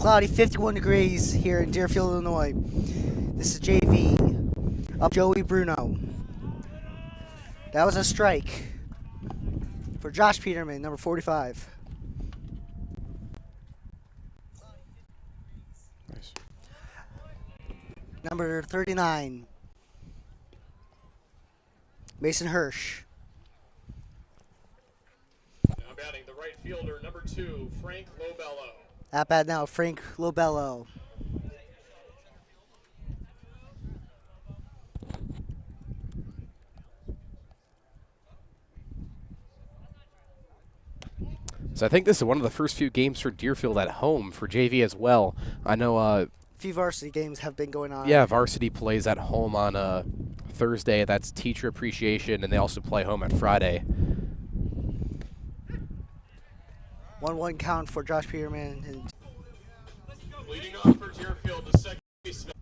cloudy, 51 degrees here in Deerfield, Illinois. This is JV. Up Joey Bruno. That was a strike for Josh Peterman, number 45. Nice. Number 39, Mason Hirsch. Now batting the right fielder, number 2, Frank Lobello. At bat now, Frank Lobello. So I think this is one of the first few games for Deerfield at home for JV as well. I know A few varsity games have been going on. yeah, Varsity plays at home on Thursday. That's teacher appreciation, and they also play home at Friday. 1-1 count for Josh Peterman. And Leading off for Deerfield, the second baseman.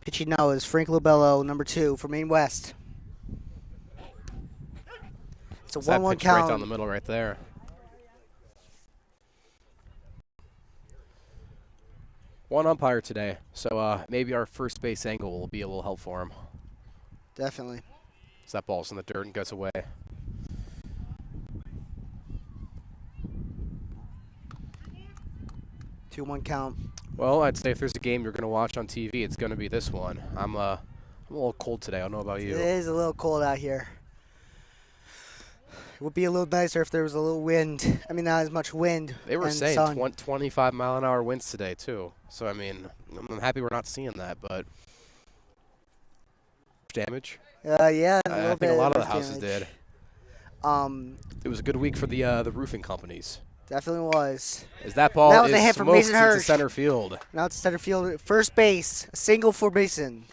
pitching now is Frank Lobello, number 2 for Maine West. It's a So that 1-1 pitch count. right down the middle right there. One umpire today, so maybe our first base angle will be a little help for him. Definitely. So that ball's in the dirt and goes away. Two 1 count. Well, I'd say if there's a game you're going to watch on TV, it's going to be this one. I'm a little cold today. I don't know about you. It is a little cold out here. It would be a little nicer if there was a little wind. I mean, not as much wind. They were and saying sun. 25-mile-an-hour winds today, too. So, I mean, I'm happy we're not seeing that, but damage? Yeah, I think a lot of the houses damage. did. It was a good week for the roofing companies. Definitely was. As that ball That was a is hit from smoked Mason into Hirsch. center field. Now it's center field. First base, a single for Mason.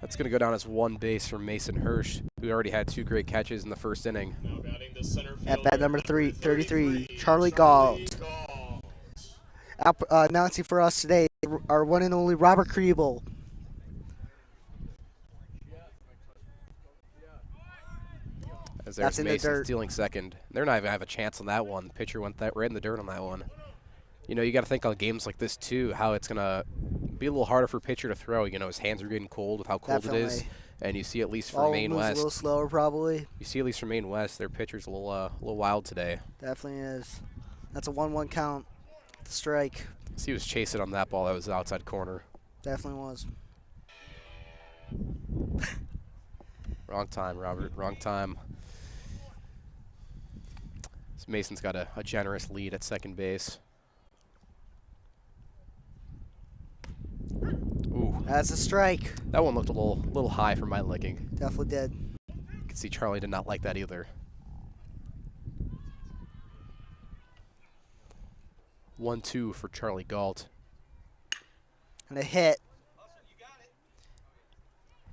That's going to go down as one base for Mason Hirsch, who already had 2 great catches in the first inning. Now batting the center At fielder, bat number 33, Charlie Gault. Announcing for us today, our one and only Robert Kriebel. As That's there's in the Mason dirt. stealing second. They're not even going to have a chance on that one. The pitcher went right in the dirt on that one. You know, you got to think on games like this, too, how it's going to be a little harder for pitcher to throw. You know, his hands are getting cold with how cold it is. Definitely. And you see at least for Ball Maine moves West. a little slower, probably. You see at least for Maine West, their pitcher's a little wild today. Definitely is. That's a 1-1 count. Strike. So he was chasing on that ball that was outside corner. Definitely was. Wrong time, Robert. Wrong time. So Mason's got a generous lead at second base. Ooh, That's a strike. that one looked a little high for my liking. Definitely did. You can see Charlie did not like that either. 1-2 for Charlie Gault. And a hit.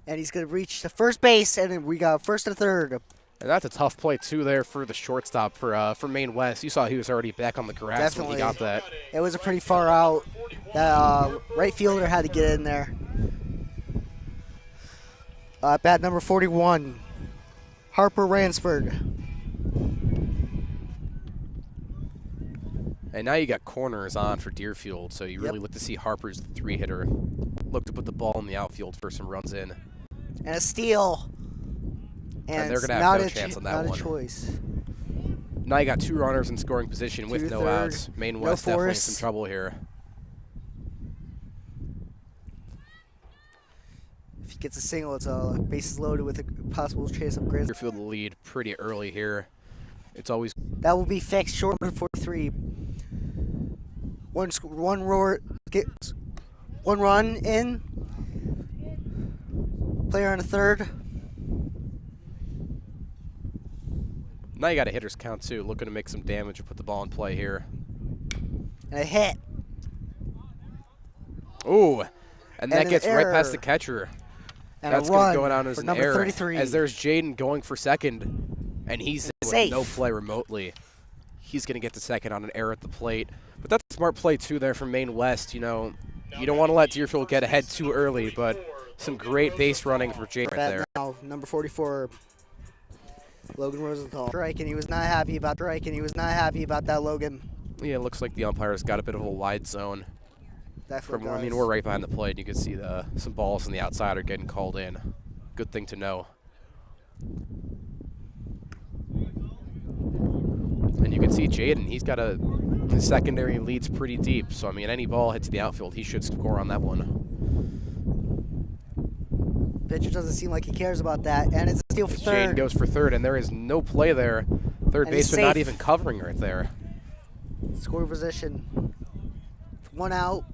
And he's going to reach the first base, and then we got first and third. And that's a tough play, too, there for the shortstop for Maine West. You saw he was already back on the grass when he got that. It was a pretty far out. That right fielder had to get in there. Bat number 41, Harper Ransford. And now you got corners on for Deerfield, so you really look to see Harper's the 3-hitter. Look to put the ball in the outfield for some runs in. And a steal. And they're it's going to have not no chance on that not one. a choice. Now you got 2 runners in scoring position with Two no third, outs. Maine no West definitely in force. some trouble here. If he gets a single, it's bases loaded with a possible chance of Grizzly. Deerfield lead pretty early here. It's always That will be fixed. Short number 43. One run in. Player on the third. now you got a hitter's count too, looking to make some damage and put the ball in play here. And a hit. Ooh, and that an gets right past error. the catcher. And That's a going run to go down as for an number error. 33. As there's Jaden going for second, and he's in with Safe. no play remotely. He's going to get to second on an error at the plate. But that's a smart play, too, there from Maine West. You know, you don't want to let Deerfield get ahead too early, but Some great base running for Jade right there. Now, number 44, Logan Rosenthal. Strike, and he was not happy about that, Logan. Yeah, it looks like the umpires got a bit of a wide zone. Definitely I mean, we're right behind the plate. You can see some balls on the outside are getting called in. Good thing to know. And you can see Jaden, he's got his secondary leads pretty deep. So, I mean, any ball hits the outfield, he should score on that one. Pitcher doesn't seem like he cares about that, and it's a steal for third. Jaden goes for third, and there is no play there. Third baseman not even covering right there. Score position. 1 out.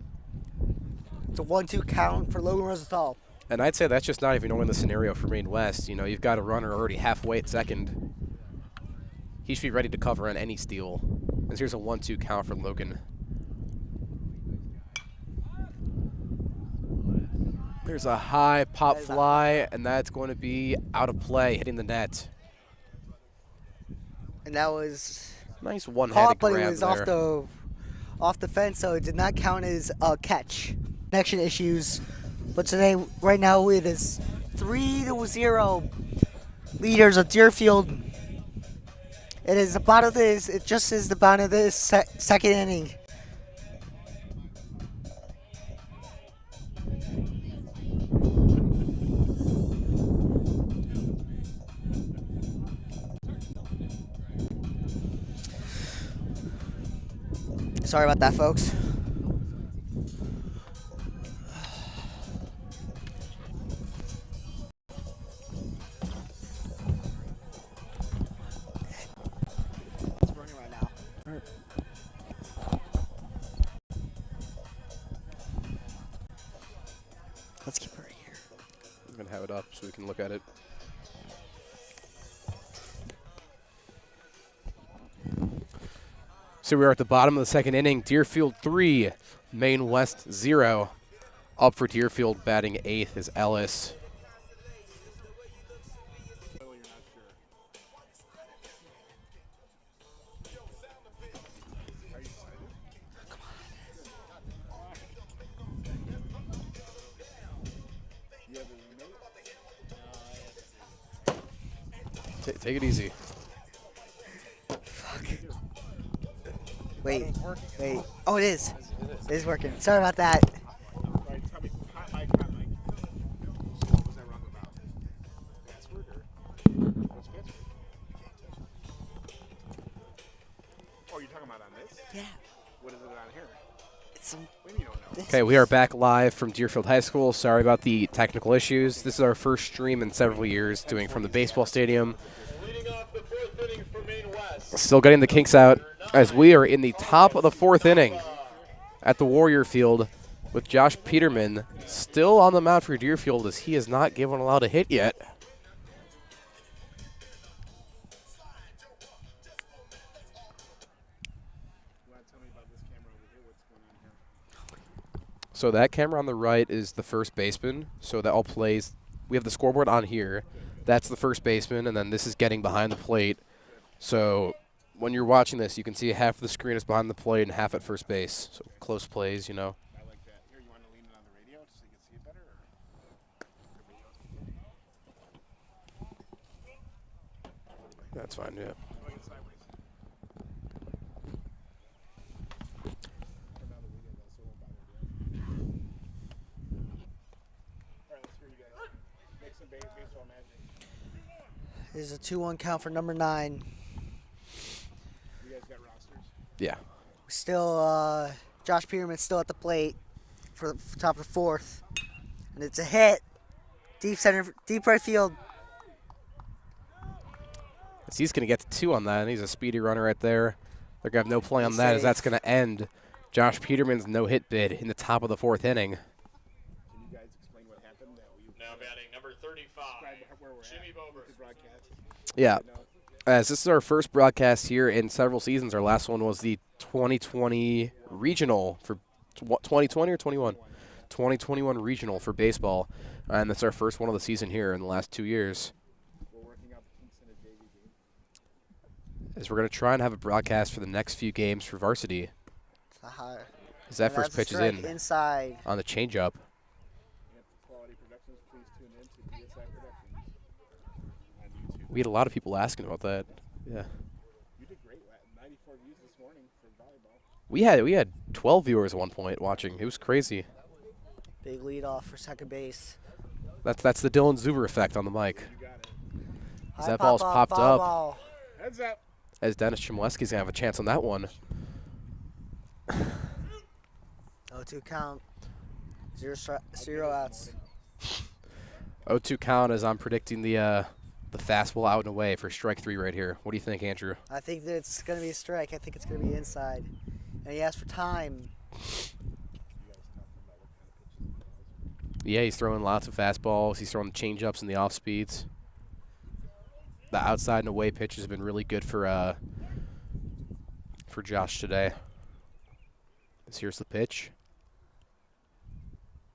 It's a 1-2 count for Logan Rosenthal. And I'd say that's just not even knowing the scenario for Maine West. You know, you've got a runner already halfway at second. He should be ready to cover on any steal. And here's a 1-2 count for Logan. There's a high pop fly, and that's going to be out of play, hitting the net. And that was nice one-handed but grab it was there. off the fence, so it did not count as a catch. Connection issues, but today, right now, it is 3-0 leaders of Deerfield. It is the bottom of this. It just is the bottom of this second inning. Sorry about that, folks. It's running right now. All right. Let's keep it right here. I'm going to have it up so we can look at it. So we're at the bottom of the second inning. Deerfield 3, Maine West 0. Up for Deerfield, batting 8th is Ellis. Take it easy. Fuck. Wait. Oh, it is. It is working. Sorry about that. Oh, you're talking about on this? Yeah. What is it on here? It's some. Maybe you don't know. Okay, we are back live from Deerfield High School. Sorry about the technical issues. This is our first stream in several years, doing from the baseball stadium. Leading off the fourth inning for Maine West. Still getting the kinks out as we are in the top of the fourth inning at the Warrior Field with Josh Peterman still on the mound for Deerfield as he has not given allowed a hit yet. So that camera on the right is the first baseman. So that all plays. We have the scoreboard on here. That's the first baseman, and then this is getting behind the plate. So when you're watching this, you can see half of the screen is behind the plate and half at first base. So close plays, you know. I like that. Here, you want to lean it on the radio so you can see it better? Or? That's fine, yeah. Going it sideways. Turn down the radio though, so it won't bother you. All right, let's hear you guys. Make some baseball magic. There's a 2-1 count for number 9. You guys got rosters? Yeah. Still, Josh Peterman's still at the plate for the top of the fourth, and it's a hit, deep right field. He's going to get to 2 on that, and he's a speedy runner right there. They're going to have no play on that as that's going to end Josh Peterman's no-hit bid in the top of the fourth inning. Can you guys explain what happened? Now batting number 35, where we're Jimmy at. Bober. Yeah. As this is our first broadcast here in several seasons. Our last one was the 2020 regional for 2020 or 21? 2021 regional for baseball. And that's our first one of the season here in the last 2 years. We're working out the kinks in a JV game. As we're going to try and have a broadcast for the next few games for Varsity. As that first pitch is in inside on the changeup. Quality Productions We had a lot of people asking about that. Yeah. You did great. 94 views this morning for volleyball. We had 12 viewers at one point watching. It was crazy. Big lead off for second base. That's the Dylan Zuber effect on the mic. You got it. As that ball's popped foul up. ball. Heads up. As Dennis Chmielewski's gonna have a chance on that one. 0-2 count. Zero outs. 0-2 count as I'm predicting the fastball out and away for strike 3 right here. What do you think, Andrew? I think that it's going to be a strike. I think it's going to be inside. And he asked for time. Yeah, he's throwing lots of fastballs. He's throwing change-ups and the off-speeds. The outside and away pitch has been really good for Josh today. Here's the pitch.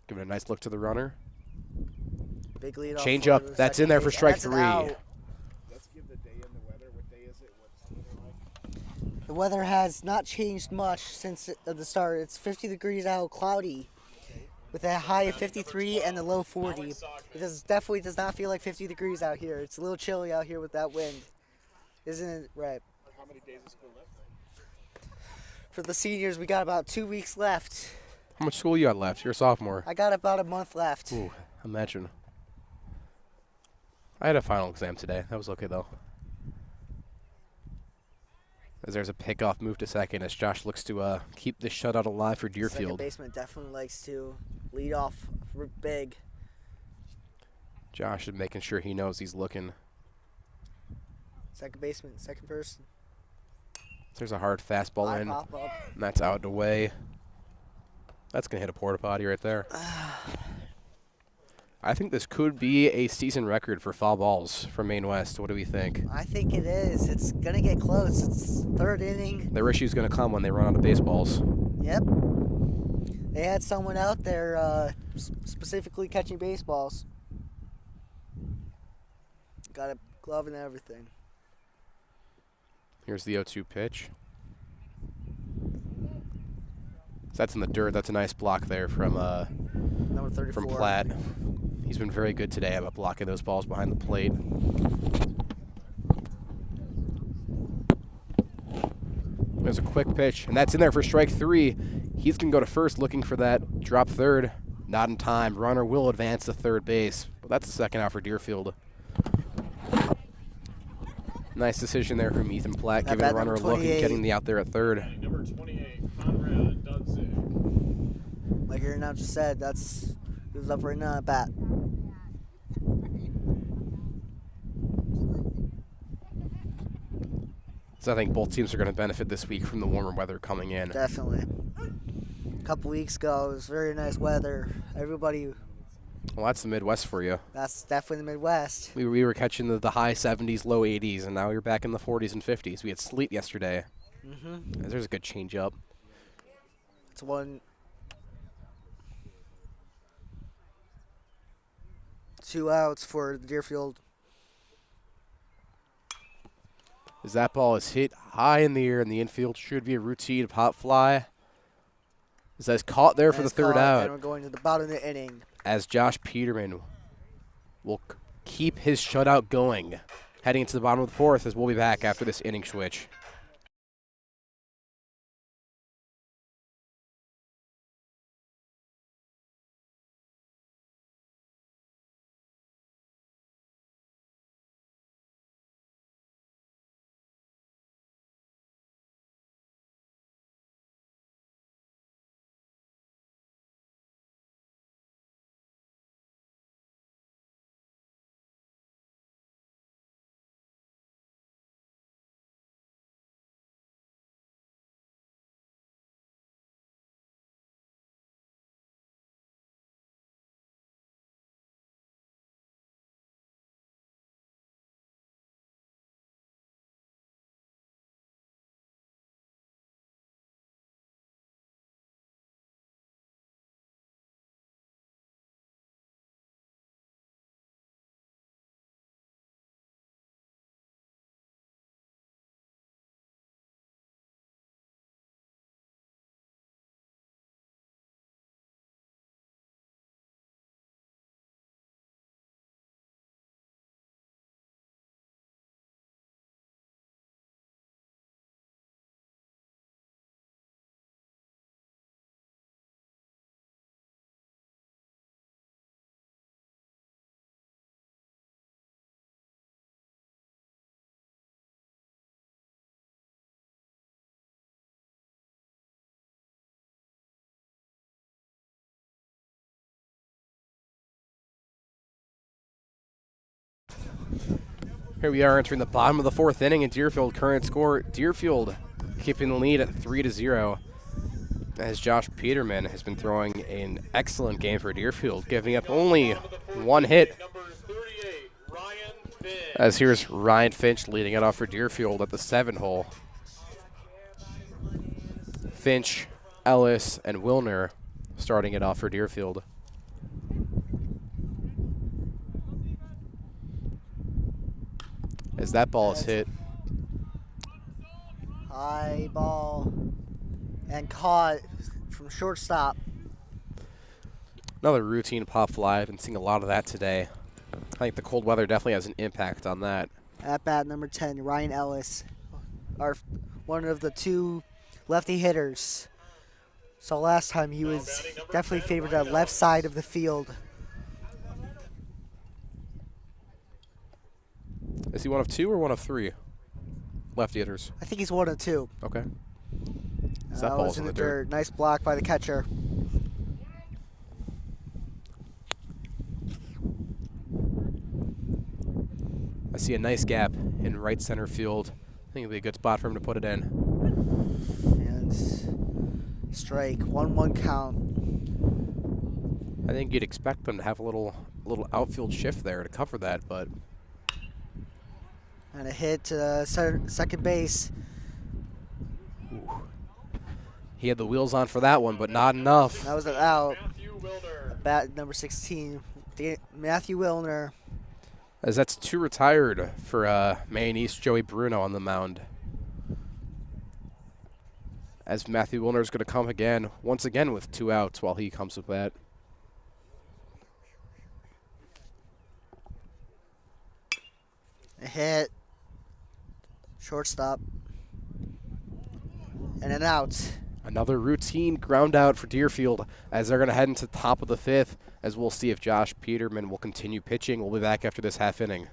Giving a nice look to the runner. Big lead off. Change up. That's in there for strike 3. Let's give the day and the weather. What day is it? What's the weather like? The weather has not changed much since the start. It's 50 degrees out, cloudy, with a high of 53 and a low 40. It definitely does not feel like 50 degrees out here. It's a little chilly out here with that wind. Isn't it, right? How many days of school left? For the seniors, we got about 2 weeks left. How much school you got left? You're a sophomore. I got about a month left. Ooh, imagine. I had a final exam today. That was okay, though. As there's a pickoff move to second as Josh looks to keep this shutout alive for Second Deerfield. baseman definitely likes to lead off big. Josh is making sure he knows he's looking. Second baseman, second person. There's a hard fastball High in, pop up. and that's out and away. That's going to hit a porta potty right there. I think this could be a season record for foul balls from Maine West. What do we think? I think it is. It's going to get close. It's third inning. Their issue's going to come when they run out of baseballs. Yep. They had someone out there specifically catching baseballs. Got a glove and everything. Here's the 0-2 pitch. So that's in the dirt. That's a nice block there from Number 34. from Platt. He's been very good today about blocking those balls behind the plate. There's a quick pitch, and that's in there for strike 3. He's going to go to first looking for that drop third. Not in time. Runner will advance to third base. But that's the second out for Deerfield. Nice decision there from Ethan Platt, giving the runner a look and getting the out there at third. Number 28, Conrad Dudzig. Like your announcer said, that's who's up right now at bat. So I think both teams are going to benefit this week from the warmer weather coming in. Definitely. A couple weeks ago, it was very nice weather. Everybody, Well, that's the Midwest for you. that's definitely the Midwest. We were catching the high 70s, low 80s, and now you're back in the 40s and 50s. We had sleet yesterday. There's a good change up. It's one. 2 outs for Deerfield. As that ball is hit high in the air in the infield, should be a routine pop fly. As that's caught there for the third out. And we're going to the bottom of the inning. As Josh Peterman will keep his shutout going. Heading into the bottom of the 4th as we'll be back after this inning switch. Here we are entering the bottom of the fourth inning in Deerfield. Current score, Deerfield keeping the lead at 3-0. As Josh Peterman has been throwing an excellent game for Deerfield, giving up only one hit. As here's Ryan Finch leading it off for Deerfield at the 7-hole. Finch, Ellis, and Wilner starting it off for Deerfield. As that ball is hit. High ball and caught from shortstop. Another routine pop fly. I've been seeing a lot of that today. I think the cold weather definitely has an impact on that. At bat number 10, Ryan Ellis, one of the two lefty hitters. So last time he was definitely favored the left side of the field. Is he one of two or one of three lefty hitters? I think he's one of two. Okay. So That that was ball's in the dirt. Nice block by the catcher. I see a nice gap in right center field. I think it'll be a good spot for him to put it in. And strike, 1-1 count. I think you'd expect them to have a little outfield shift there to cover that, but And a hit to second base. ooh. He had the wheels on for that one, but not enough. That was an out. Bat number 16, Matthew Wilner. As that's two retired for Maine East, Joey Bruno on the mound. As Matthew Wilner is going to come again, once again with 2 outs while he comes with that. A hit. Shortstop. And an out. Another routine ground out for Deerfield as they're going to head into the top of the 5th, as we'll see if Josh Peterman will continue pitching. We'll be back after this half inning.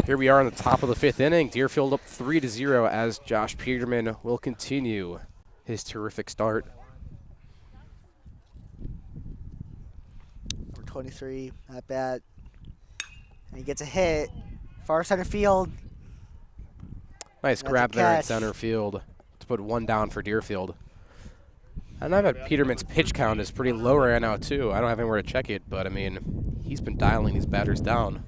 Here we are on the top of the 5th inning. Deerfield up 3-0 as Josh Peterman will continue his terrific start. Number 23 at bat. And he gets a hit. Far center field. Nice That's grab a there in catch. center field to put 1 down for Deerfield. And I bet Peterman's pitch count is pretty low right now, too. I don't have anywhere to check it, but, I mean, he's been dialing these batters down.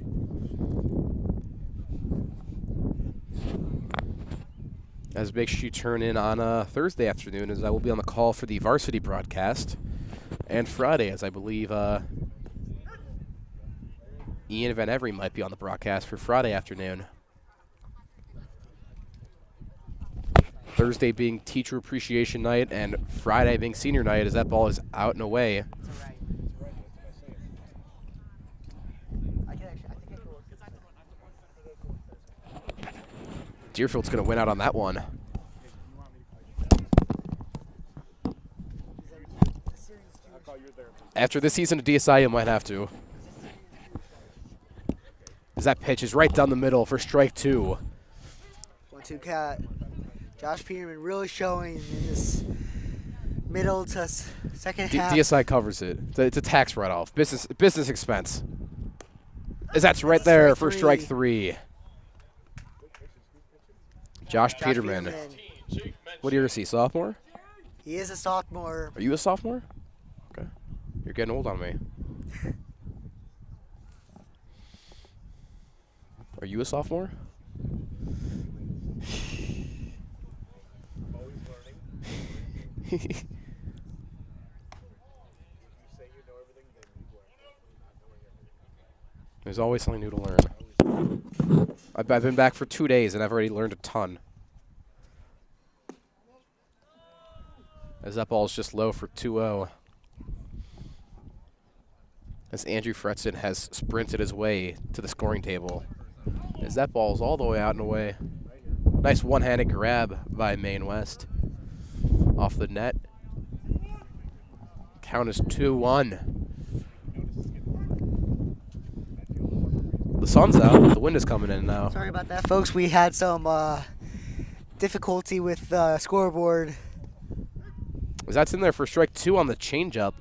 As make sure you turn in on Thursday afternoon, as I will be on the call for the Varsity broadcast. And Friday, as I believe Ian Van Every might be on the broadcast for Friday afternoon. Thursday being teacher appreciation night and Friday being senior night, as that ball is out and away. Deerfield's going to win out on that one. After this season of DSI, you might have to. As that pitch is right down the middle for strike 2. 1-2 cat. Josh Peterman really showing in this middle to second half. DSI covers it. It's a tax write-off. Business expense. As that's right a there strike for three. strike 3. Josh Peterman. What year is he? Sophomore? He is a sophomore. Are you a sophomore? Okay. You're getting old on me. Are you a sophomore? Always learning. You say you know everything, then you are definitely not knowing everything. There's always something new to learn. I've been back for 2 days and I've already learned a ton. As that ball is just low for 2-0. As Andrew Fretson has sprinted his way to the scoring table. As that ball is all the way out and away. Nice one-handed grab by Maine West. Off the net. Count is 2-1. The sun's out, but the wind is coming in now. Sorry about that, folks. We had some difficulty with the scoreboard. As that's in there for strike 2 on the changeup.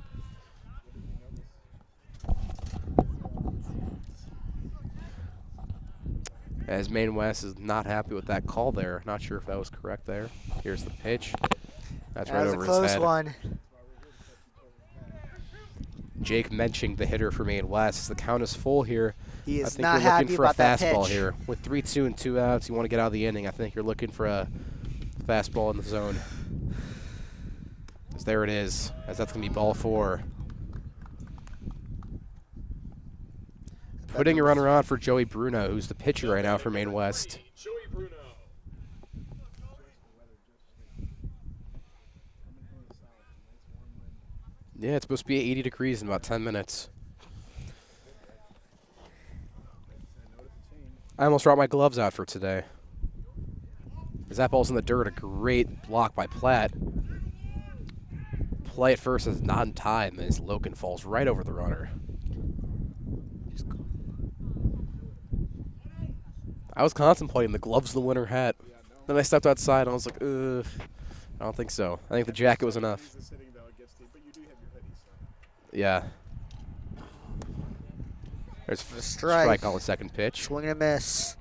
As Maine West is not happy with that call there. Not sure if that was correct there. Here's the pitch. That's right That was over a his close head. one. Jake Menching, the hitter for Maine West. The count is full here. He I is think not you're looking happy for a about that fastball pitch. here. With 3-2 and 2 outs, you want to get out of the inning. I think you're looking for a fastball in the zone. As there it is. As that's going to be ball 4. Putting a runner on for Joey Bruno, who's the pitcher right now for Maine West. Joey Bruno. Yeah, it's supposed to be 80 degrees in about 10 minutes. I almost brought my gloves out for today. As that ball's in the dirt, a great block by Platt. Play at first is not in time as Loken falls right over the runner. I was contemplating the gloves, the winter hat. Then I stepped outside and I was like, ugh, I don't think so. I think the jacket was enough. But you do have your hoodie, so. Yeah. There's The a strike. strike on the second pitch. Swing and a miss.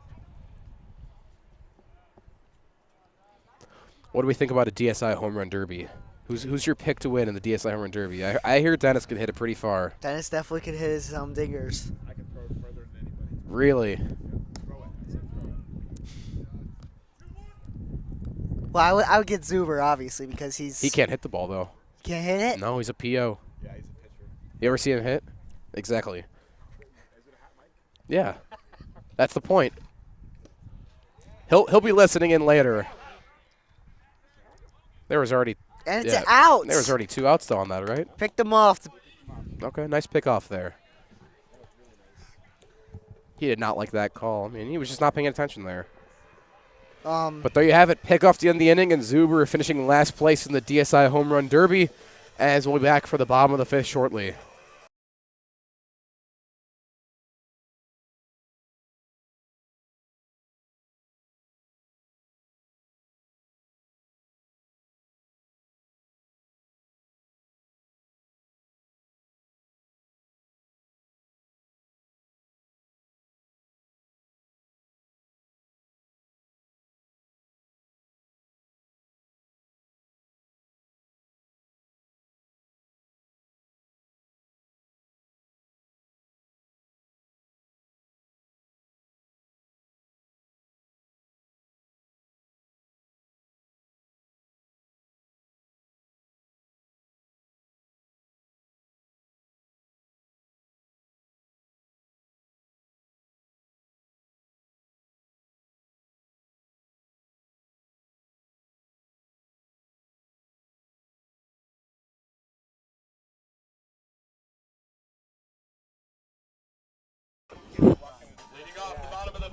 What do we think about a DSI home run derby? Who's your pick to win in the DSI home run derby? I hear Dennis could hit it pretty far. Dennis definitely could hit his dingers. I can throw it further than anybody. Really? Throw it. I said throw it. Well, I would get Zuber, obviously, because He can't hit the ball, though. Can't hit it? No, he's a PO. Yeah, he's a pitcher. You ever see him hit? Exactly. Is it a hot mic? Yeah. That's the point. He'll be listening in later. There was already And it's yeah, an out. There was already 2 outs though on that, right? Picked them off. Okay, nice pickoff there. He did not like that call. I mean, he was just not paying attention there. But there you have it. Pick off the end of the inning, and Zuber finishing last place in the DSI Home Run Derby, as we'll be back for the bottom of the 5th shortly.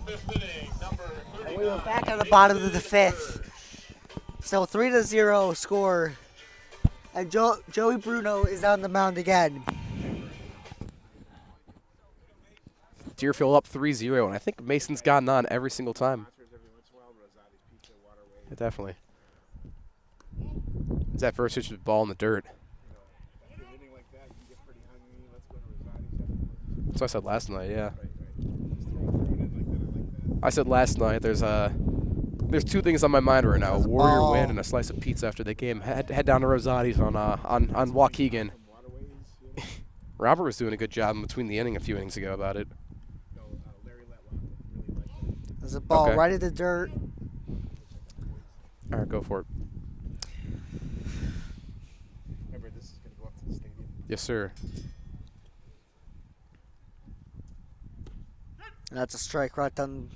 fifth inning, number And we were 39. back at the bottom of the fifth. Still 3-0 score. And Joey Bruno is on the mound again. Deerfield up 3-0, and I think Mason's gotten on every single time. Yeah, definitely. It's that first pitch with the ball in the dirt. That's what I said last night, yeah. I said last night there's two things on my mind right now: a Warrior win and a slice of pizza after the game. Head down to Rosati's on Waukegan. Robert was doing a good job in between the inning a few innings ago about it. There's a ball right in the dirt. All right, go for it. Remember, this is going to go up to the stadium. Yes, sir. And that's a strike right down.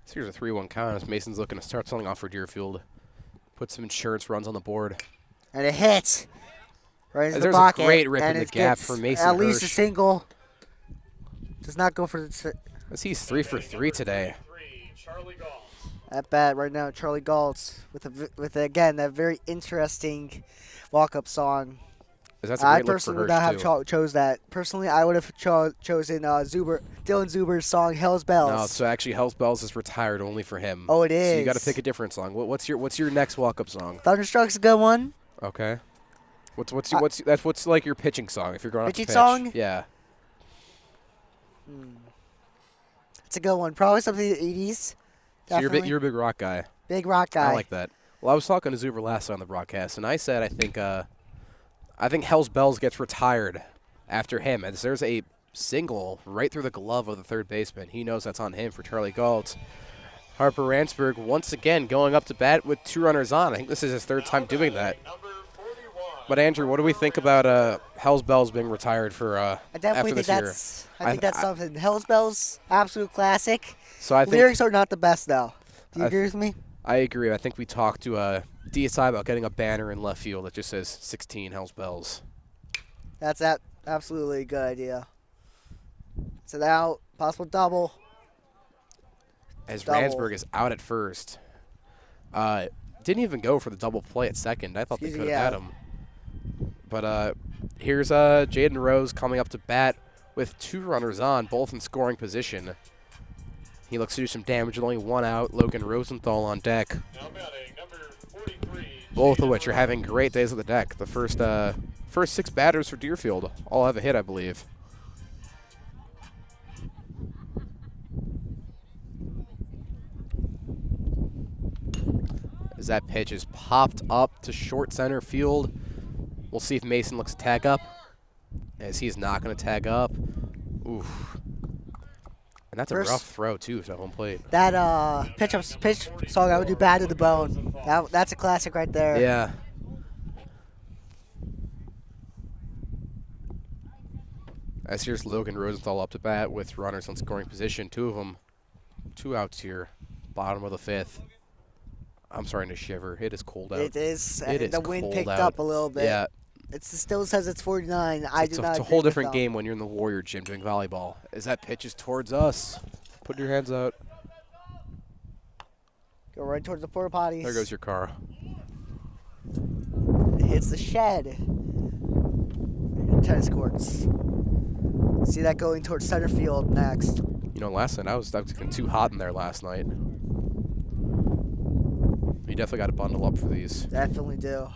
So here's a 3-1 count as Mason's looking to start something off for Deerfield. Put some insurance runs on the board. And a hit. Right into the There's pocket. a great rip and in the it gap gets for Mason at least a Hirsch. single. Does not go for the. He's 3 for 3 today. Charlie Galt. At bat right now, Charlie Galtz with again that very interesting walk-up song. That's a I great look for personally would Hirsch, not have too. chose that. Personally, I would have chosen Dylan Zuber's song "Hell's Bells." No, so actually, Hell's Bells is retired only for him. Oh, it is. So you got to pick a different song. What's your next walk-up song? Thunderstruck's a good one. Okay. What's like your pitching song if you're going out to Pitching pitch? song? Yeah. It's a good one. Probably something in the 80s. So Definitely. you're a big rock guy. Big rock guy. I like that. Well, I was talking to Zuber last night on the broadcast, and I said I think Hell's Bells gets retired after him, as there's a single right through the glove of the third baseman. He knows that's on him for Charlie Galt. Harper Ransburg once again going up to bat with 2 runners on. I think this is his 3rd time doing that. But Andrew, what do we think about Hell's Bells being retired for I definitely after think this year? I think that's something. Hell's Bells, absolute classic. So I think Lyrics are not the best though. Do you agree with me? I agree. I think we talked to DSI about getting a banner in left field that just says 16 Hell's Bells. That's absolutely a good idea. It's an out, possible double. As Double. Ransburg is out at first. Didn't even go for the double play at second. I thought they could have had him. But here's Jaden Rose coming up to bat with 2 runners on, both in scoring position. He looks to do some damage with only 1 out. Logan Rosenthal on deck. Now batting, number 43. Both of which are having great days at the deck. The first 6 batters for Deerfield all have a hit, I believe. As that pitch is popped up to short center field. We'll see if Mason looks to tag up. As he's not going to tag up. Oof. And that's a rough throw, too, to home plate. That pitch song I would do bad to the bone. That's a classic right there. Yeah. As here's Logan Rosenthal up to bat with runners on scoring position. 2 of them. 2 outs here. Bottom of the 5th. I'm starting to shiver. It is cold out. It is. It is the wind cold picked out. up a little bit. Yeah. It still says it's 49. It's a whole different game when you're in the Warrior gym doing volleyball. As that pitch is towards us. Put your hands out. Go right towards the porta potties. There goes your car. It hits the shed. Tennis courts. See that going towards center field next. You know, last night I was getting too hot in there last night. You definitely got to bundle up for these. Definitely do.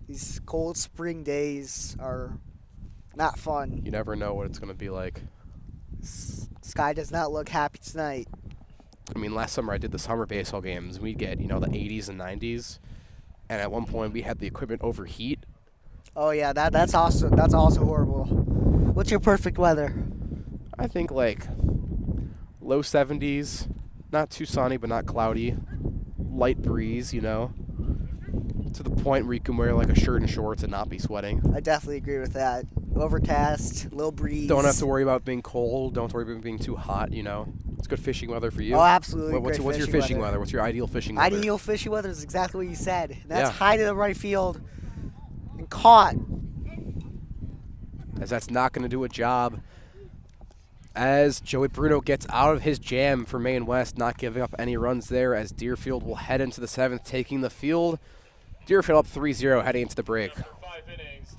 These cold spring days are not fun. You never know what it's going to be like. Sky does not look happy tonight. I mean, last summer I did the summer baseball games. We'd get, the 80s and 90s. And at one point we had the equipment overheat. Oh yeah, that's also horrible. What's your perfect weather? I think like low 70s, not too sunny but not cloudy, light breeze, to the point where you can wear like a shirt and shorts and not be sweating. I definitely agree with that. Overcast, little breeze. Don't have to worry about being cold. Don't worry about being too hot. It's good fishing weather for you. Oh, absolutely. What's your fishing weather? What's your ideal fishing weather? Ideal fishing weather is exactly what you said. And that's high to the right field and caught. As that's not going to do a job. as Joey Bruno gets out of his jam for Maine West, not giving up any runs there, as Deerfield will head into the 7th, taking the field. Deerfield up 3-0 heading into the break. After 5 innings,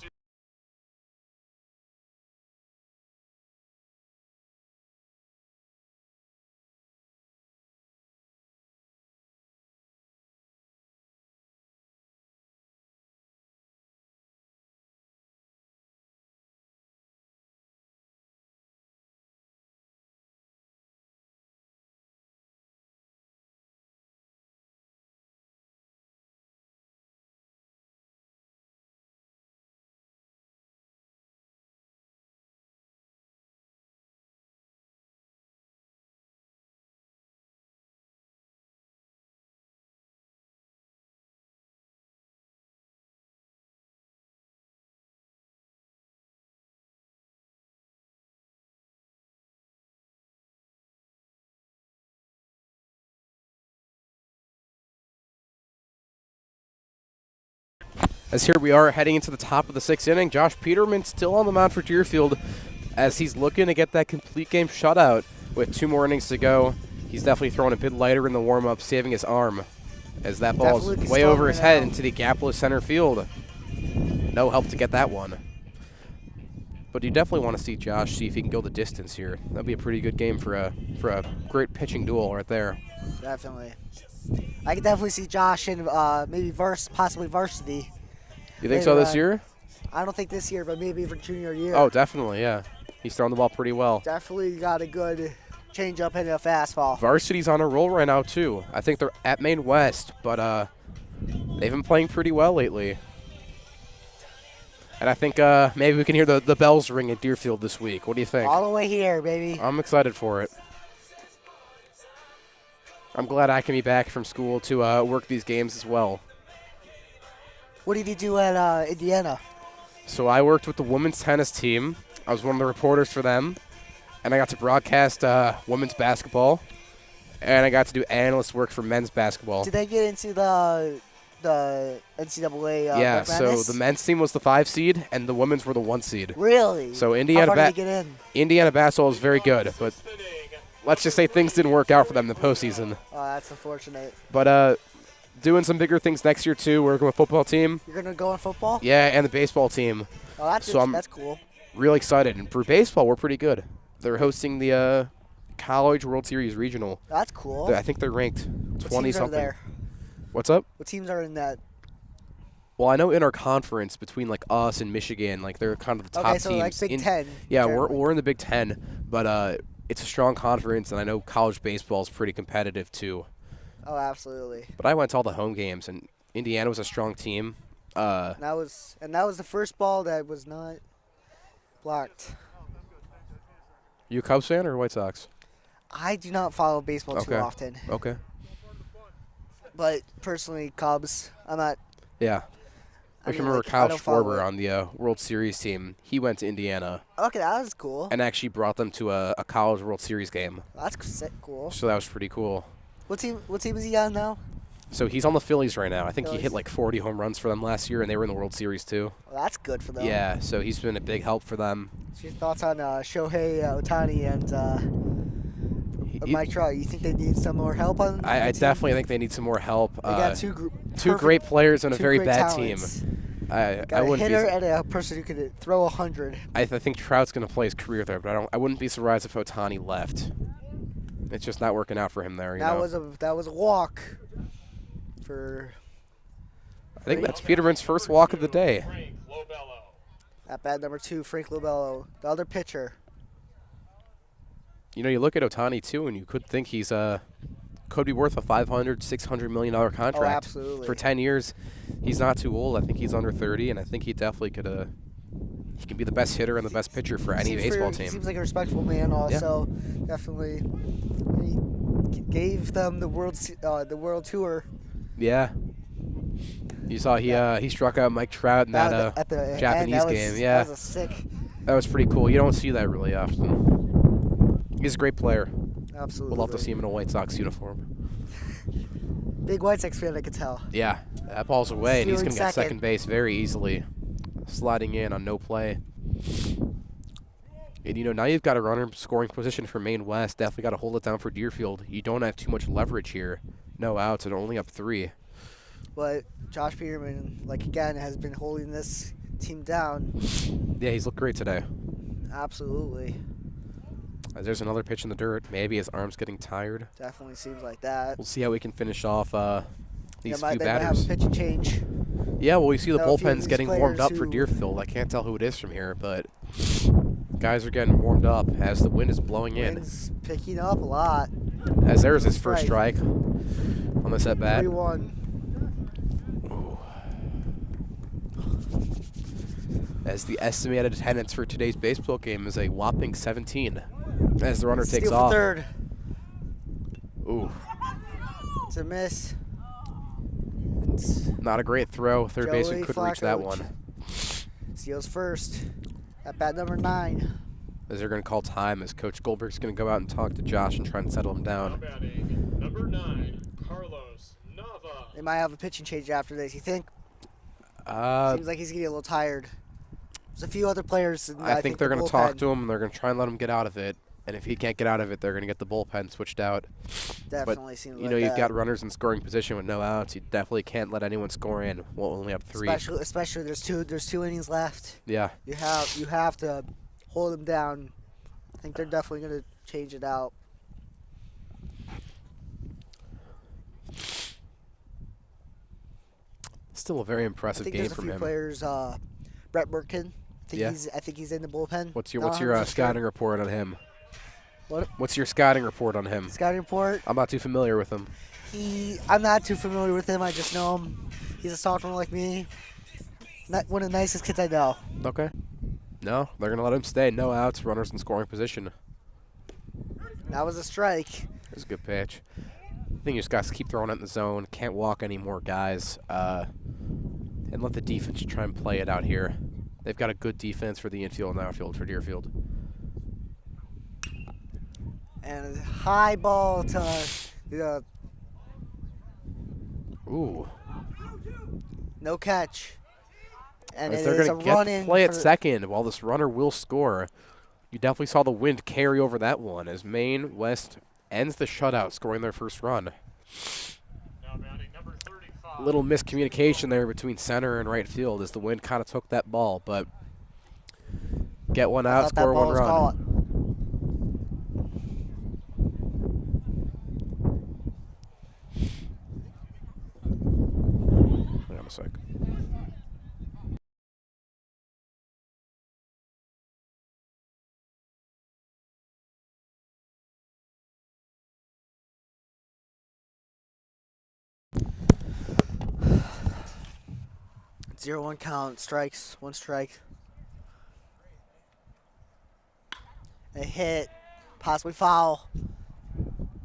As here we are heading into the top of the 6th inning. Josh Peterman still on the mound for Deerfield as he's looking to get that complete game shutout with 2 more innings to go. He's definitely throwing a bit lighter in the warm-up, saving his arm as that ball is way over his head into the gapless center field. No help to get that one. But you definitely want to see Josh see if he can go the distance here. That'd be a pretty good game for a great pitching duel right there. Definitely. I could definitely see Josh in maybe possibly varsity. You think so this year? I don't think this year, but maybe for junior year. Oh, definitely, yeah. He's throwing the ball pretty well. Definitely got a good change-up and a fastball. Varsity's on a roll right now, too. I think they're at Maine West, but they've been playing pretty well lately. And I think maybe we can hear the bells ring at Deerfield this week. What do you think? All the way here, baby. I'm excited for it. I'm glad I can be back from school to work these games as well. What did you do at Indiana? So I worked with the women's tennis team. I was one of the reporters for them. And I got to broadcast women's basketball. And I got to do analyst work for men's basketball. Did they get into the NCAA yeah, so the men's team was the 5 seed, and the women's were the 1 seed. Really? So How far did they get in? Indiana basketball is very good, but let's just say things didn't work out for them in the postseason. Oh, that's unfortunate. But doing some bigger things next year, too, working with football team. You're going to go in football? Yeah, and the baseball team. Oh, that's cool. Really excited. And for baseball, we're pretty good. They're hosting the College World Series Regional. That's cool. I think they're ranked 20-something. there? What's up? What teams are in that? Well, I know in our conference between like us and Michigan, like they're kind of the top Okay, teams. so like Big Ten. Yeah, generally. we're in the Big Ten, but it's a strong conference, and I know college baseball is pretty competitive too. Oh, absolutely. But I went to all the home games, and Indiana was a strong team. That was the first ball that was not blocked. You a Cubs fan or White Sox? I do not follow baseball too often, Okay. but personally, Cubs. I'm not. Yeah. I If you mean, remember like, I Kyle don't follow Schwarber it. on the World Series team, he went to Indiana Okay, that was cool. and actually brought them to a College World Series game. That's cool. So that was pretty cool. What team is he on now? So he's on the Phillies right now. I think he hit Phillies. like 40 home runs for them last year, and they were in the World Series too. Well, that's good for them. Yeah, so he's been a big help for them. What's your thoughts on Shohei Ohtani and Mike Trout? You think they need some more help on? I the team? definitely think they need some more help. They got two great players and a two very great bad talents. team. Got I a wouldn't hitter be. and a person who could throw 100. I think Trout's going to play his career there, but I wouldn't be surprised if Ohtani left. It's just not working out for him there. That was a walk for. I think that's Peterman's first walk of the day. Frank Lobello. At bat number 2, Frank Lobello, the other pitcher. You know, you look at Ohtani too, and you could think he's could be worth a $500, $600 million contract. Oh, absolutely. For 10 years. He's not too old. I think he's under 30, and I think he definitely could. He can be the best hitter and the best pitcher for any baseball He team. seems like a respectable man. Also, definitely, he gave them the world tour. Yeah. You saw he struck out Mike Trout in that at the Japanese end, game. Yeah, that was sick. that was pretty cool. You don't see that really often. He's a great player. Absolutely. We'll love to see him in a White Sox uniform. Big White Sox fan, I could tell. Yeah, that ball's away, and he's Stealing going to get second. second base very easily. Sliding in on no play. And, now you've got a runner scoring position for Maine West. Definitely got to hold it down for Deerfield. You don't have too much leverage here. No outs and only up 3. But Josh Peterman, again, has been holding this team down. Yeah, he's looked great today. Absolutely. There's another pitch in the dirt. Maybe his arm's getting tired. Definitely seems like that. We'll see how we can finish off these few They might batters. have a pitching change. Yeah, well, we see the Know a few of bullpen's these getting warmed players up for who- Deerfield. I can't tell who it is from here, but guys are getting warmed up as the wind is blowing in. Wind's picking up a lot. As there's his first strike on this at bat. 3-1. As the estimated attendance for today's baseball game is a whopping 17. As the runner takes Steal for off. third. Ooh, It's a miss. not a great throw. Third baseman Joey couldn't reach that Flacco one. Steals first. At bat number 9. As they're going to call time, as Coach Goldberg's going to go out and talk to Josh and try and settle him Now down. batting number 9, Carlos Nava. They might have a pitching change after this. You think? Seems like he's getting a little tired. There's a few other players. I think they're the going to talk bullpen to him, and they're going to try and let him get out of it. And if he can't get out of it, they're going to get the bullpen switched out. Definitely seems like You've that. got runners in scoring position with no outs. You definitely can't let anyone score in. Well, only up 3. Especially there's two innings left. Yeah. You have to hold them down. I think they're definitely going to change it out. Still a very I impressive think game there's a from few him. players. Brett Burkin. Yeah. I think he's in the bullpen. What's your Not 100% scouting report on him? What? What's your scouting report on him? Scouting report. I'm not too familiar with him. I'm not too familiar with him. I just know him. He's a sophomore like me. One of the nicest kids I know. Okay. No, they're going to let him stay. No outs, runners in scoring position. That was a strike. It's a good pitch. I think you just got to keep throwing it in the zone. Can't walk any more guys. And let the defense try and play it out here. They've got a good defense for the infield and outfield for Deerfield. And a high ball to Ooh. no catch. And As it they're is a going to get run the in play for at second while this runner will score. You definitely saw the wind carry over that one as Maine West ends the shutout, scoring their first run. Now batting number 35. Little miscommunication there between center and right field as the wind kind of took that ball, but get one I out, thought that score ball one was run. caught. Hang on a sec. Zero one count. Strikes. One strike. A hit. Possibly foul.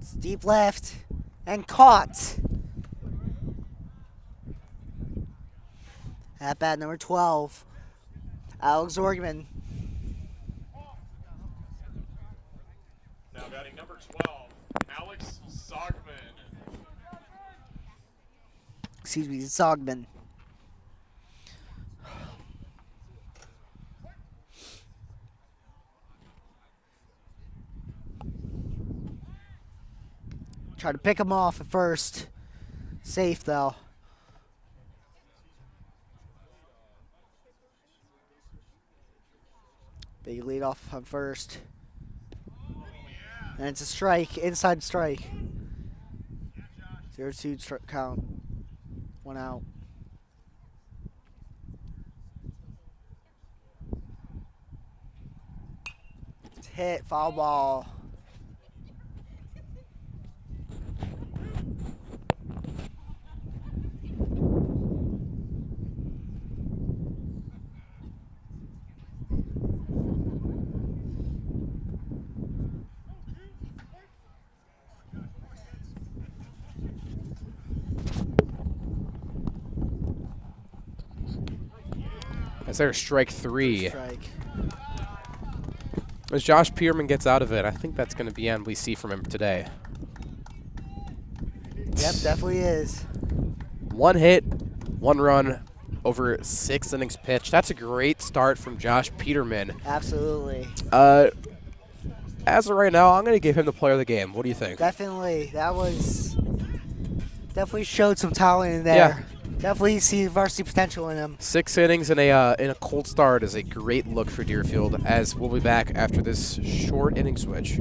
It's deep left. And caught. At bat number 12. Alex Zorgman. Now batting number 12, Alex Zogman. Excuse me, Zogman. Try to pick him off at first. Safe though. Big lead off on first. And it's a strike, inside strike. 0-2 count. 1 out. It's hit, foul ball. As there's strike 3. Strike. As Josh Peterman gets out of it, I think that's going to be end we see from him today. Yep, definitely is. 1 hit, 1 run, over 6 innings pitched. That's a great start from Josh Peterman. Absolutely. As of right now, I'm going to give him the player of the game. What do you think? Definitely. That was definitely showed some talent in there. Yeah. Definitely see varsity potential in him. 6 innings in a cold start is a great look for Deerfield, as we'll be back after this short inning switch.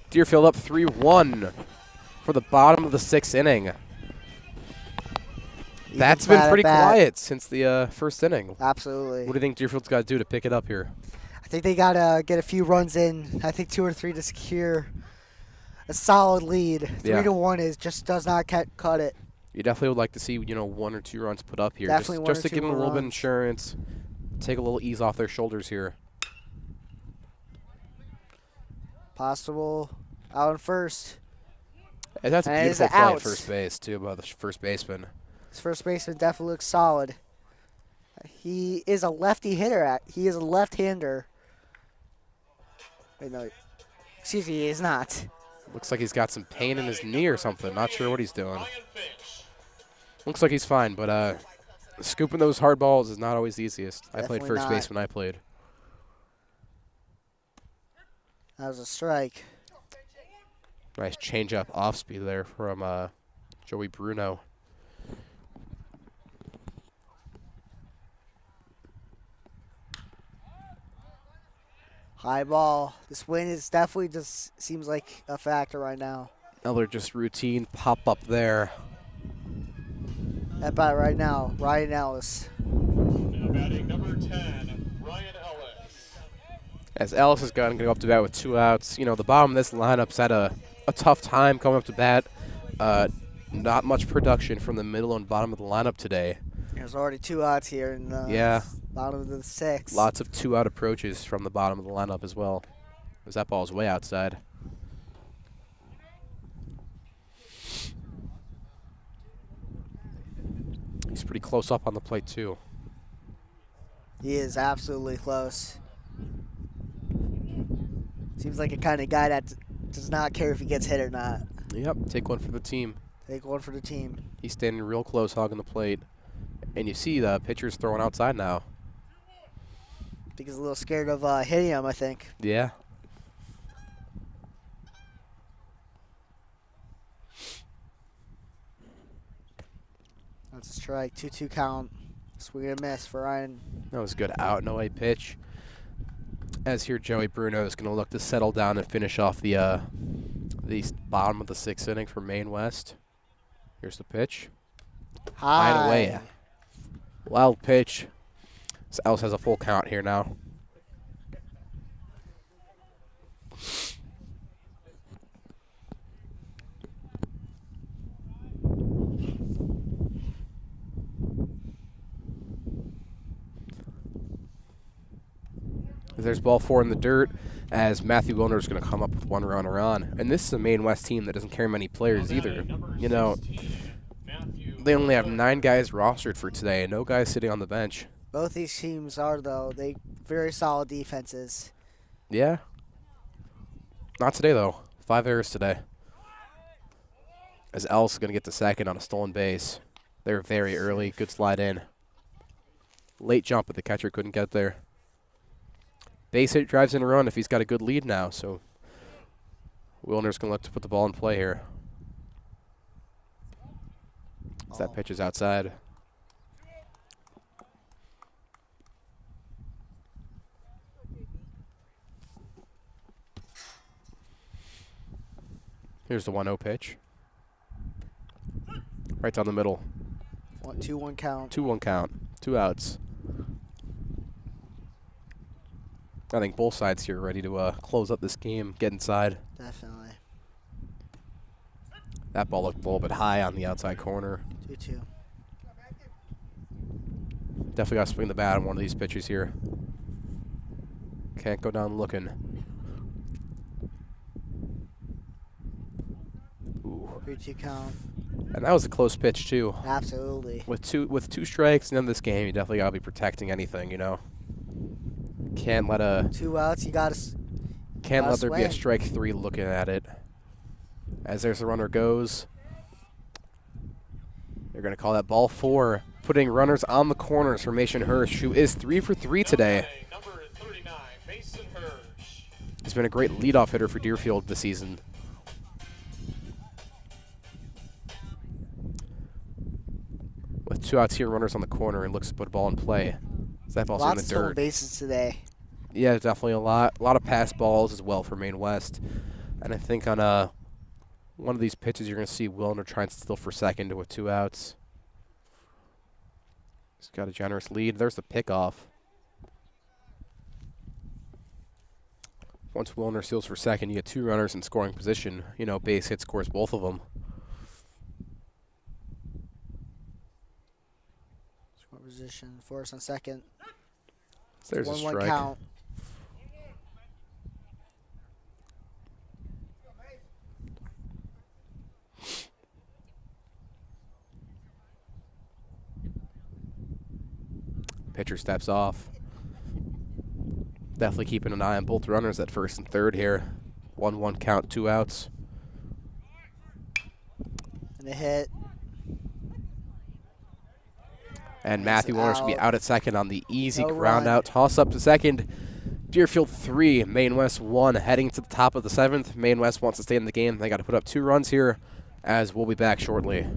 Deerfield up 3-1 for the bottom of the 6th inning. That's been pretty quiet since the first inning. Absolutely. What do you think Deerfield's got to do to pick it up here? I think they got to get a few runs in. I think 2 or 3 to secure a solid lead. 3-1 is just does not cut it. You definitely would like to see 1 or 2 runs put up here. Definitely just to give them a little bit of runs. insurance, take a little ease off their shoulders here. Possible out in first. And that's a And beautiful it's play at outs. first base, too, by the first baseman. His first baseman definitely looks solid. He is a lefty hitter. He is a left-hander. Wait, no. Excuse me, he is not. Looks like he's got some pain in his knee or something. Not sure what he's doing. Looks like he's fine, but scooping those hard balls is not always the easiest. I played Definitely first not. base when I played. That was a strike. Nice change-up off speed there from Joey Bruno. High ball. This win is definitely just seems like a factor right now. Another just routine pop-up there. At bat right now, Ryan Ellis. Now batting number 10, Ryan Ellis. As Ellis is going to go up to bat with 2 outs. The bottom of this lineup's had a tough time coming up to bat. Not much production from the middle and bottom of the lineup today. There's already 2 outs here in the bottom of the 6th. Lots of 2-out approaches from the bottom of the lineup as well, as that ball is way outside. He's pretty close up on the plate, too. He is absolutely close. Seems like a kind of guy that does not care if he gets hit or not. Yep, take one for the team. Take one for the team. He's standing real close, hogging the plate. And you see the pitcher's throwing outside now. I think he's a little scared of hitting him, I think. Yeah. That's a strike. 2-2 count. Swing and a miss for Ryan. That was a good out, no way pitch. As here, Joey Bruno is going to look to settle down and finish off the bottom of the 6th inning for Maine West. Here's the pitch. High and away. Wild pitch. So Ellis has a full count here now. There's ball 4 in the dirt as Matthew Wilner is going to come up with 1 runner on. And this is a Maine West team that doesn't carry many players either. They only have 9 guys rostered for today, no guys sitting on the bench. Both these teams are, though, they very solid defenses. Yeah. Not today, though. 5 errors today. As Ellis is going to get the second on a stolen base. They're very early. Good slide in. Late jump, but the catcher couldn't get there. Base hit drives in a run if he's got a good lead now, so Wilner's going to look to put the ball in play here. As that pitch is outside. Here's the 1-0 pitch. Right down the middle. 2-1 count. 2-1 count. 2 outs. I think both sides here are ready to close up this game, get inside. Definitely. That ball looked a little bit high on the outside corner. 2-2. Definitely got to swing the bat on one of these pitches here. Can't go down looking. Ooh. 3-2 count. And that was a close pitch too. Absolutely. With two strikes in this game, you definitely got to be protecting anything, you know. Can't let 2 outs. You got to. Can't let there be a strike 3 looking at it. As there's the runner goes. They're going to call that ball 4, putting runners on the corners for Mason Hirsch, who is 3 for 3 today. Number 39, Mason Hirsch. He's been a great leadoff hitter for Deerfield this season. With 2 outs here, runners on the corner, and looks to put a ball in play. So that ball's in the Lots of stolen dirt. bases today. Yeah, definitely a lot of pass balls as well for Maine West. And I think on one of these pitches, you're going to see Wilner try and steal for second with 2 outs. He's got a generous lead. There's the pickoff. Once Wilner steals for second, you get 2 runners in scoring position. You know, base hit scores both of them. Score position. Force on second. So there's a 1-1 strike. count. Pitcher steps off. Definitely keeping an eye on both runners at first and third here. 1-1 count, 2 outs. And a hit. And Makes Matthew it Warner should be out. out at second on the easy No ground run. out. Toss up to second. Deerfield 3, Maine West 1. Heading to the top of the 7th. Maine West wants to stay in the game. They got to put up 2 runs here, as we'll be back shortly.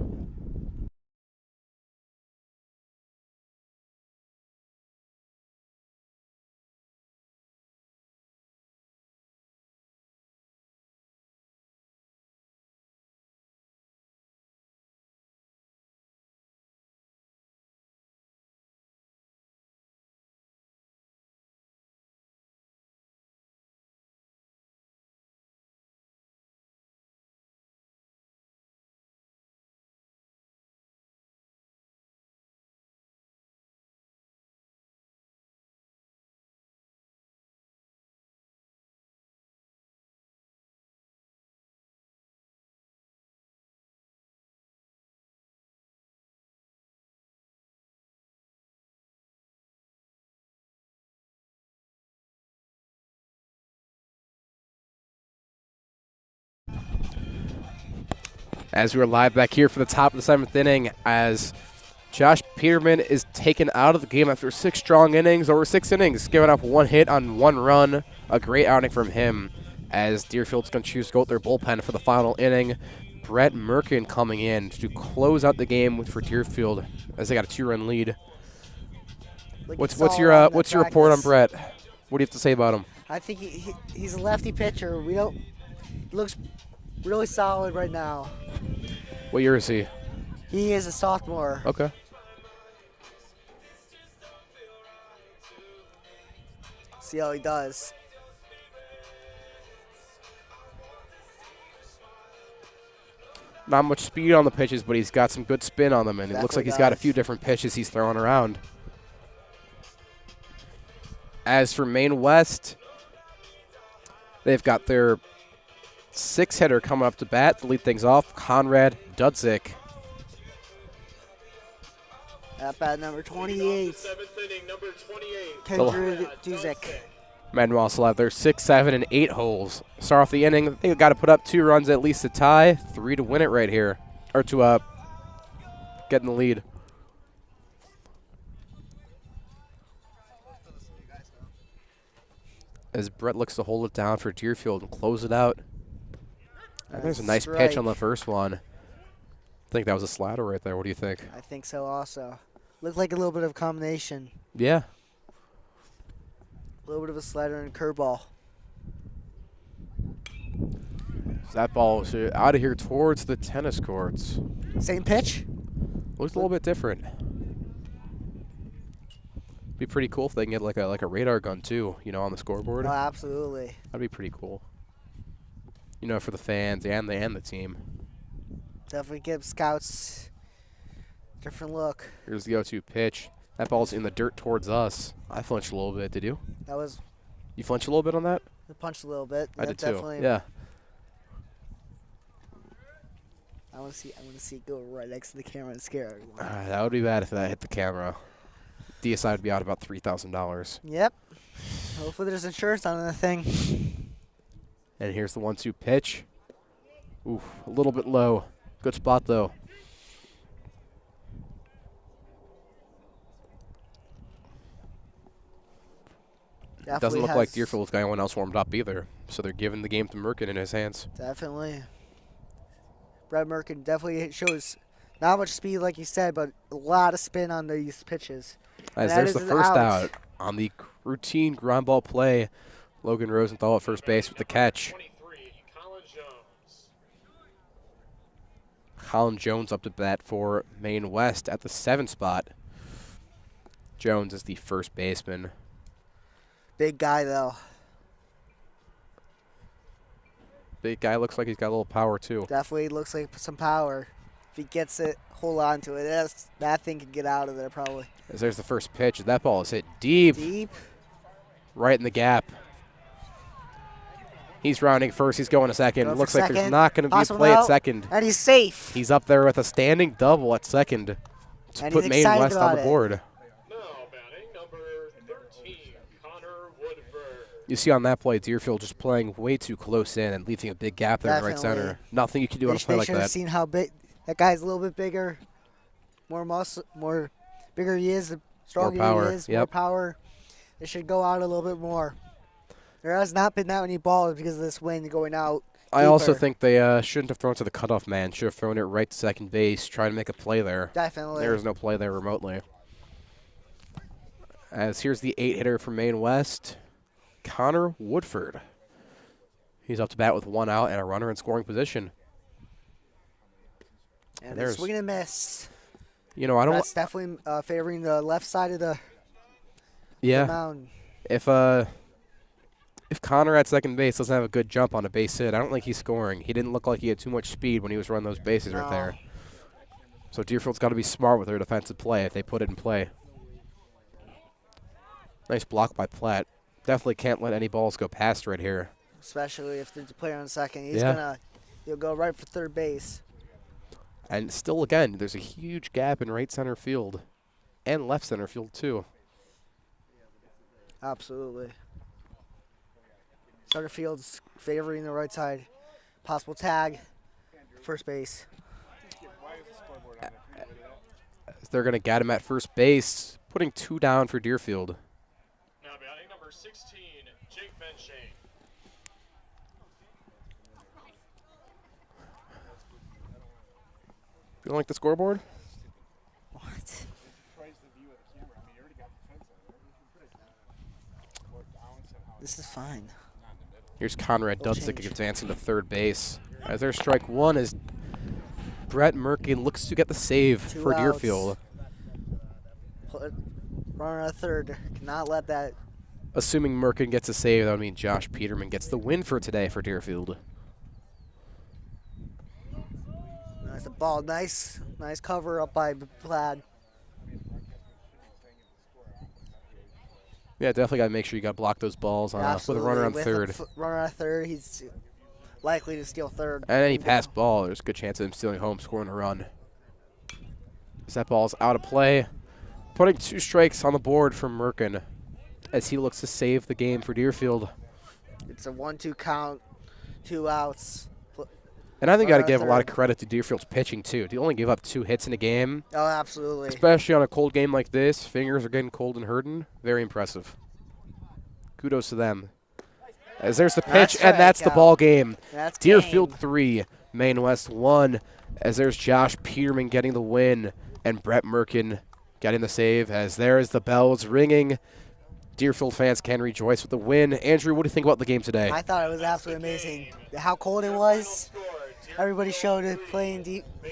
As we're live back here for the top of the 7th inning, as Josh Peterman is taken out of the game after 6 strong innings, over 6 innings, giving up 1 hit on 1 run. A great outing from him, as Deerfield's going to choose to go with their bullpen for the final inning. Brett Merkin coming in to close out the game for Deerfield, as they got a 2-run lead. Like What's it's all your on the what's your report on practice. Brett? What do you have to say about him? I think he's a lefty pitcher. He looks really solid right now. What year is he? He is a sophomore. Okay. See how he does. Not much speed on the pitches, but he's got some good spin on them, and it looks like Definitely he's got a does. few different pitches he's throwing around. As for Maine West, they've got their 6-hitter coming up to bat to lead things off, Conrad Dudzik. At bat number 28. 7th inning, number 28. Kendra Duzick. Manuel still have their 6, 7, and 8 holes. Start off the inning, they've got to put up 2 runs at least to tie, 3 to win it right here, or to getting the lead. As Brett looks to hold it down for Deerfield and close it out. And there's a nice pitch on the first one. I think that was a slider right there. What do you think? I think so also. Looked like a little bit of combination. Yeah. A little bit of a slider and curveball. So that ball is out of here towards the tennis courts. Same pitch? Looks a little bit different. Be pretty cool if they can get like a radar gun too, you know, on the scoreboard. Oh, absolutely. That'd be pretty cool. You know, for the fans and the team. Definitely give scouts a different look. Here's the 0-2 pitch. That ball's in the dirt towards us. I flinched a little bit. Did you? That was You flinched a little bit on that? the punch a little bit. I did too. Definitely. Yeah. I want to see it go right next to the camera and scare everyone. That would be bad if that hit the camera. DSI would be out about $3,000. Yep. Hopefully there's insurance on the thing. And here's the 1-2 pitch. Ooh, a little bit low. Good spot though. Doesn't look like Deerfield's got anyone else warmed up either. So they're giving the game to Merkin in his hands. Definitely. Brett Merkin definitely shows not much speed like you said, but a lot of spin on these pitches. As there's the first out on the routine ground ball play. Logan Rosenthal at first base with the catch. 23, Colin Jones. Colin Jones up to bat for Maine West at the 7th spot. Jones is the first baseman. Big guy though. Big guy, looks like he's got a little power too. Definitely looks like some power. If he gets it, hold on to it. That thing could get out of there probably. As there's the first pitch. That ball is hit deep. Deep. Right in the gap. He's rounding first. He's going to second. Going Looks for like there's second. not going to be a Possible play at out. second. And he's safe. He's up there with a standing double at second to And put he's Maine excited West on about the it. board. Now batting number 13, Connor Woodford. You see on that play, Deerfield just playing way too close in and leaving a big gap there in right Definitely. center. Nothing you can do on a play They like should have that. seen how big that guy's a little bit bigger, more muscle, more bigger he is, the stronger power, he is, yep. more power. They should go out a little bit more. There has not been that many balls because of this wind going out. I also deeper. think they shouldn't have thrown to the cutoff man. Should have thrown it right to second base, trying to make a play there. Definitely. There was no play there remotely. As here's the 8-hitter from Maine West, Connor Woodford. He's up to bat with 1 out and a runner in scoring position. And they're swing and miss. You know, I don't. That's definitely favoring the left side of the Yeah. mound. If Connor at second base doesn't have a good jump on a base hit, I don't think he's scoring. He didn't look like he had too much speed when he was running those bases right there. So Deerfield's got to be smart with their defensive play if they put it in play. Nice block by Platt. Definitely can't let any balls go past right here. Especially if there's a player on second. He'll go right for third base. And still, again, there's a huge gap in right center field and left center field, too. Absolutely. Center field's favoring the right side. Possible tag. First base. They're going to get him at first base, putting 2 down for Deerfield. Now batting number 16, Jake Benshane. You don't like the scoreboard? What? This is fine. Here's Conrad Little Dudzik change. advancing to third base. As their strike one as Brett Merkin looks to get the save 2 for outs. Deerfield. Runner at third. Cannot let that. Assuming Merkin gets a save, that would mean Josh Peterman gets the win for today for Deerfield. Nice the ball. Nice cover up by Plaid. Yeah, definitely got to make sure you got to block those balls on, with a runner on third. Runner at third. He's likely to steal third. And any pass ball, there's a good chance of him stealing home, scoring a run. As that ball's out of play, putting 2 strikes on the board from Merkin as he looks to save the game for Deerfield. It's a 1-2 count. 2 outs. And I think you got to Our give a lot of third. credit to Deerfield's pitching, too. They only gave up 2 hits in a game, Oh, absolutely. especially on a cold game like this. Fingers are getting cold and hurting. Very impressive. Kudos to them. As there's the That's pitch, and that's the strikeout. ball game. That's Deerfield game. 3, Maine West 1. As there's Josh Peterman getting the win, and Brett Merkin getting the save. As there's the bells ringing. Deerfield fans can rejoice with the win. Andrew, what do you think about the game today? I thought it was absolutely amazing. How cold it was. Everybody showed it playing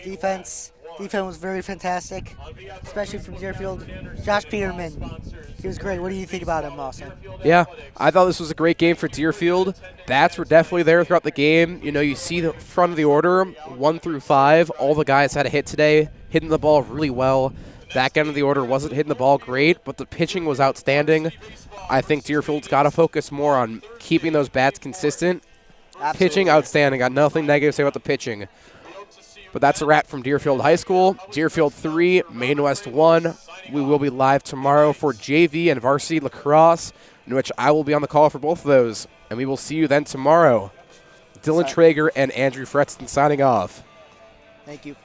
defense. Defense was very fantastic, especially from Deerfield. Josh Peterman, he was great. What do you think about him, Austin? Yeah, I thought this was a great game for Deerfield. Bats were definitely there throughout the game. You know, you see the front of the order, 1 through 5. All the guys had a hit today, hitting the ball really well. Back end of the order wasn't hitting the ball great, but the pitching was outstanding. I think Deerfield's got to focus more on keeping those bats consistent. Absolutely. Pitching outstanding. Got nothing negative to say about the pitching. But that's a wrap from Deerfield High School. Deerfield 3, Maine West 1. We will be live tomorrow for JV and Varsity Lacrosse, in which I will be on the call for both of those. And we will see you then tomorrow. Dylan Traeger and Andrew Fretzton signing off. Thank you.